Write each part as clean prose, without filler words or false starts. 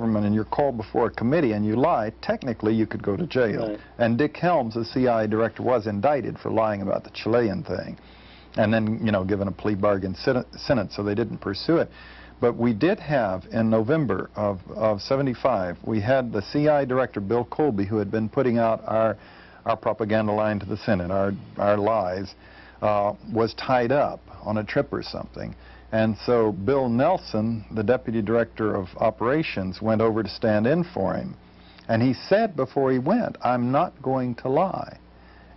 government and you're called before a committee and you lie, technically you could go to jail. Right. And Dick Helms, the CIA director, was indicted for lying about the Chilean thing. And then, you know, given a plea bargain sentence, so they didn't pursue it. But we did have, in November of 75, we had the CIA director, Bill Colby, who had been putting out our propaganda line to the Senate, our lies, was tied up on a trip or something. And so Bill Nelson, the deputy director of operations, went over to stand in for him. And he said before he went, "I'm not going to lie."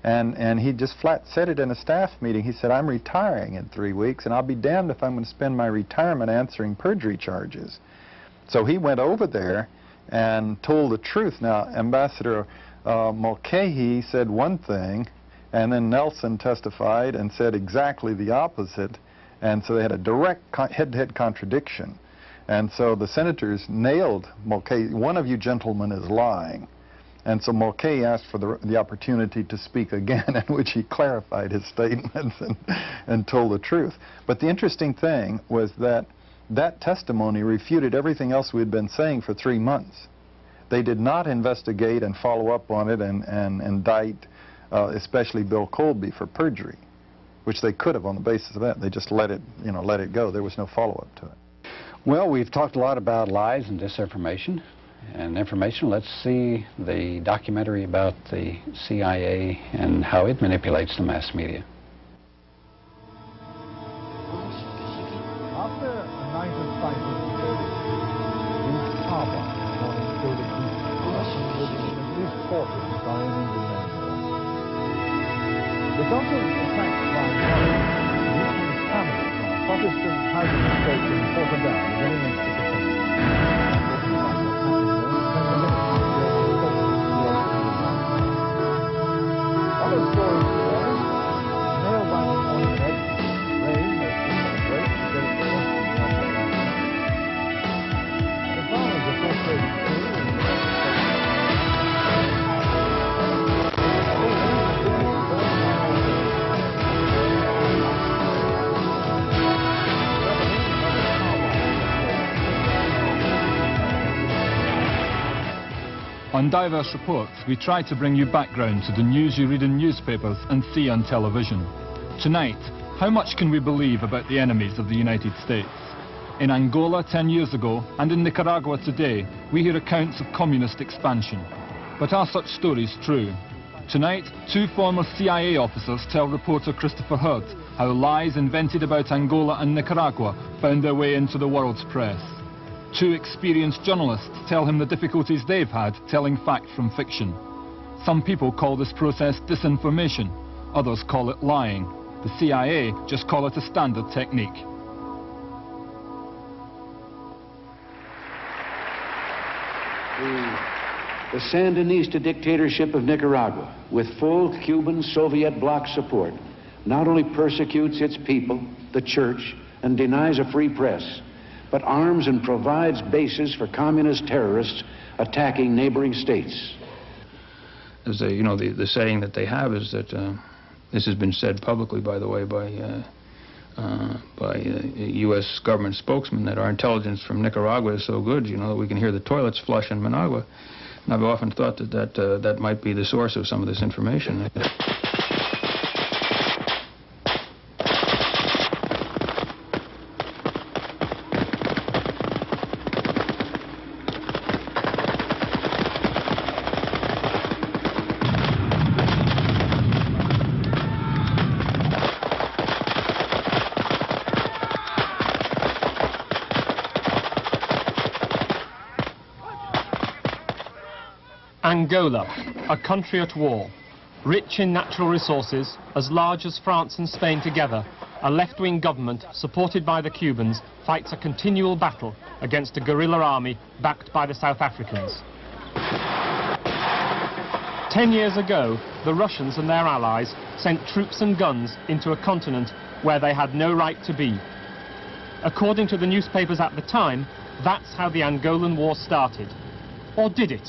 And he just flat said it in a staff meeting. He said, "I'm retiring in 3 weeks, and I'll be damned if I'm going to spend my retirement answering perjury charges." So he went over there and told the truth. Now, Ambassador Mulcahy said one thing, and then Nelson testified and said exactly the opposite. And so they had a direct head-to-head contradiction. And so the senators nailed Mulcahy. "One of you gentlemen is lying." And so Mulcahy asked for the opportunity to speak again, in which he clarified his statements and told the truth. But the interesting thing was that that testimony refuted everything else we'd been saying for 3 months. They did not investigate and follow up on it and indict especially Bill Colby for perjury, which they could have on the basis of that. They just let it go. There was no follow-up to it. Well, we've talked a lot about lies and disinformation and information. Let's see the documentary about the CIA and how it manipulates the mass media. After a night of fighting, East Harbor was included at least 40 dying in the land. Because of attacks by Nixon's family from Protestant housing estates in Portugal, very next to the country. Other stories today, nailed by the morning egg, rain, they seem to break to get it across the The farmers are frustrated too. On diverse reports, we try to bring you background to the news you read in newspapers and see on television. Tonight, how much can we believe about the enemies of the United States? In Angola 10 years ago and in Nicaragua today, we hear accounts of communist expansion. But are such stories true? Tonight, 2 former CIA officers tell reporter Christopher Hurd how lies invented about Angola and Nicaragua found their way into the world's press. 2 experienced journalists tell him the difficulties they've had telling fact from fiction. Some people call this process disinformation, others call it lying. The CIA just call it a standard technique. The Sandinista dictatorship of Nicaragua, with full Cuban Soviet bloc support, not only persecutes its people, the church, and denies a free press, but arms and provides bases for communist terrorists attacking neighboring states. As the saying that they have is that this has been said publicly, by the way, by U.S. government spokesman, that our intelligence from Nicaragua is so good, that we can hear the toilets flush in Managua. And I've often thought that might be the source of some of this information. Angola, a country at war. Rich in natural resources, as large as France and Spain together, a left-wing government, supported by the Cubans, fights a continual battle against a guerrilla army backed by the South Africans. 10 years ago, the Russians and their allies sent troops and guns into a continent where they had no right to be. According to the newspapers at the time, that's how the Angolan War started. Or did it?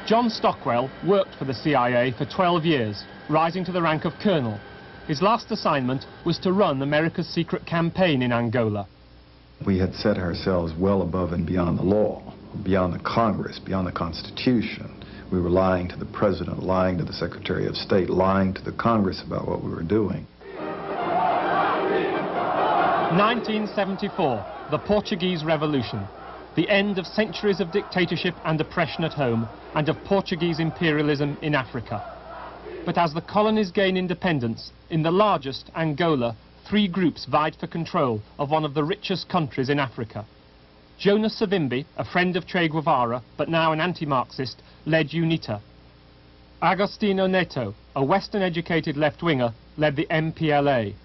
John Stockwell worked for the CIA for 12 years, rising to the rank of colonel. His last assignment was to run America's secret campaign in Angola. We had set ourselves well above and beyond the law. beyond the Congress, beyond the Constitution. We were lying to the President, lying to the Secretary of State, lying to the Congress about what we were doing. 1974, the Portuguese Revolution. The end of centuries of dictatorship and oppression at home, and of Portuguese imperialism in Africa. But as the colonies gain independence, in the largest, Angola, 3 groups vied for control of one of the richest countries in Africa. Jonas Savimbi, a friend of Che Guevara, but now an anti-Marxist, led UNITA. Agostinho Neto, a Western-educated left-winger, led the MPLA.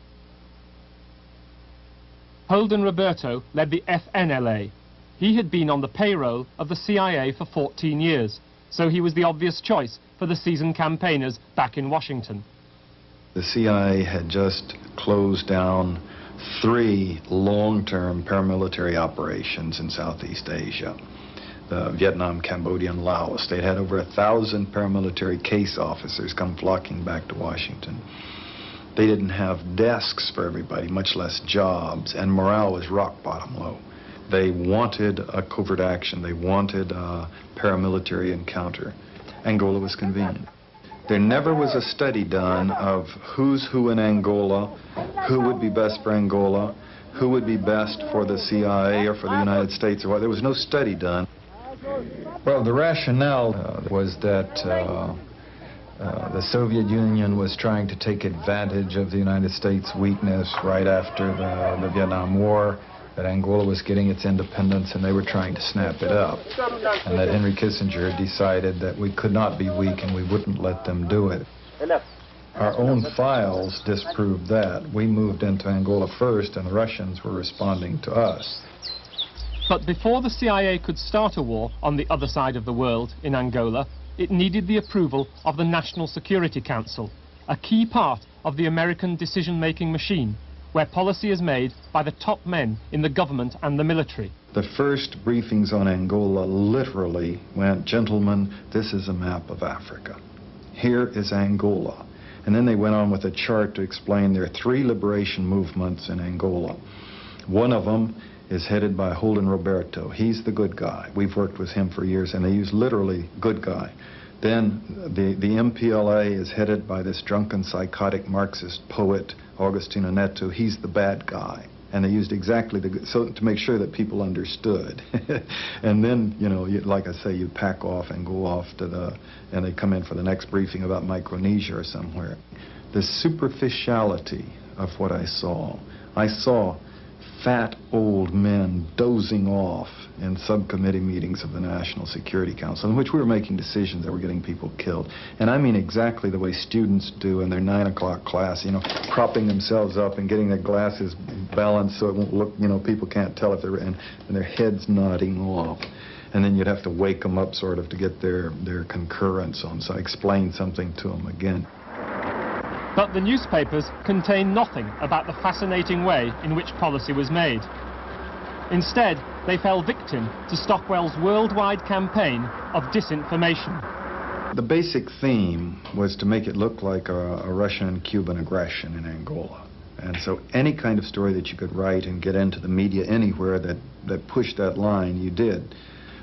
Holden Roberto led the FNLA. He had been on the payroll of the CIA for 14 years, so he was the obvious choice for the seasoned campaigners back in Washington. The CIA had just closed down 3 long-term paramilitary operations in Southeast Asia. Vietnam, Cambodia, and Laos. They'd had over 1,000 paramilitary case officers come flocking back to Washington. They didn't have desks for everybody, much less jobs, and morale was rock bottom low. They wanted a covert action. They wanted a paramilitary encounter. Angola was convenient. There never was a study done of who's who in Angola, who would be best for Angola, who would be best for the CIA or for the United States or what. There was no study done. Well, the rationale was that the Soviet Union was trying to take advantage of the United States' weakness right after the Vietnam War, that Angola was getting its independence and they were trying to snap it up, and that Henry Kissinger decided that we could not be weak and we wouldn't let them do it. Our own files disproved that. We moved into Angola first and the Russians were responding to us. But before the CIA could start a war on the other side of the world, in Angola, it needed the approval of the National Security Council, a key part of the American decision-making machine, where policy is made by the top men in the government and the military. The first briefings on Angola literally went, gentlemen, this is a map of Africa. Here is Angola. And then they went on with a chart to explain there are 3 liberation movements in Angola. One of them is headed by Holden Roberto. He's the good guy. We've worked with him for years, and they use literally good guy. Then the MPLA is headed by this drunken, psychotic Marxist poet, Agostinho Neto. He's the bad guy. And they used exactly so to make sure that people understood. And then, you know, like I say, you pack off and go off to and they come in for the next briefing about Micronesia or somewhere. The superficiality of what I saw fat old men dozing off in subcommittee meetings of the National Security Council in which we were making decisions that were getting people killed. And I mean exactly the way students do in their 9 o'clock class, you know, propping themselves up and getting their glasses balanced so it won't look, you know, people can't tell if they're and their heads nodding off. And then you'd have to wake them up sort of to get their concurrence on, so I explained something to them again. But the newspapers contain nothing about the fascinating way in which policy was made. Instead, they fell victim to Stockwell's worldwide campaign of disinformation. The basic theme was to make it look like a Russian and Cuban aggression in Angola. And so any kind of story that you could write and get into the media anywhere that pushed that line, you did.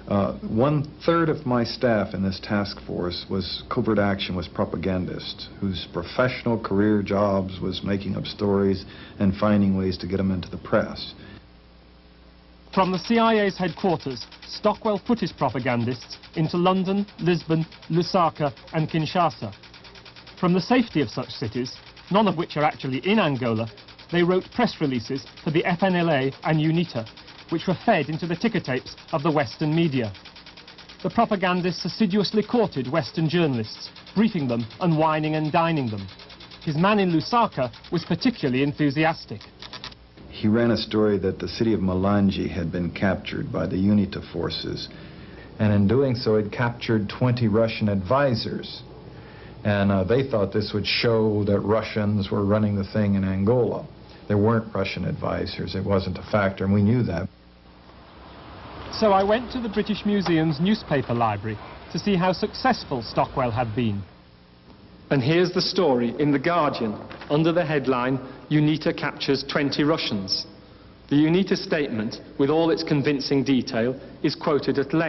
1/3 of my staff in this task force was covert action, was propagandists whose professional career jobs was making up stories and finding ways to get them into the press. From the CIA's headquarters, Stockwell put his propagandists into London, Lisbon, Lusaka and Kinshasa. From the safety of such cities, none of which are actually in Angola, they wrote press releases for the FNLA and UNITA, which were fed into the ticker tapes of the Western media. The propagandists assiduously courted Western journalists, briefing them and wining and dining them. His man in Lusaka was particularly enthusiastic. He ran a story that the city of Malanje had been captured by the UNITA forces, and in doing so had captured 20 Russian advisors. And they thought this would show that Russians were running the thing in Angola. There weren't Russian advisors. It wasn't a factor, and we knew that. So I went to the British Museum's newspaper library to see how successful Stockwell had been. And here's the story in The Guardian, under the headline, UNITA captures 20 Russians. The UNITA statement, with all its convincing detail, is quoted at length.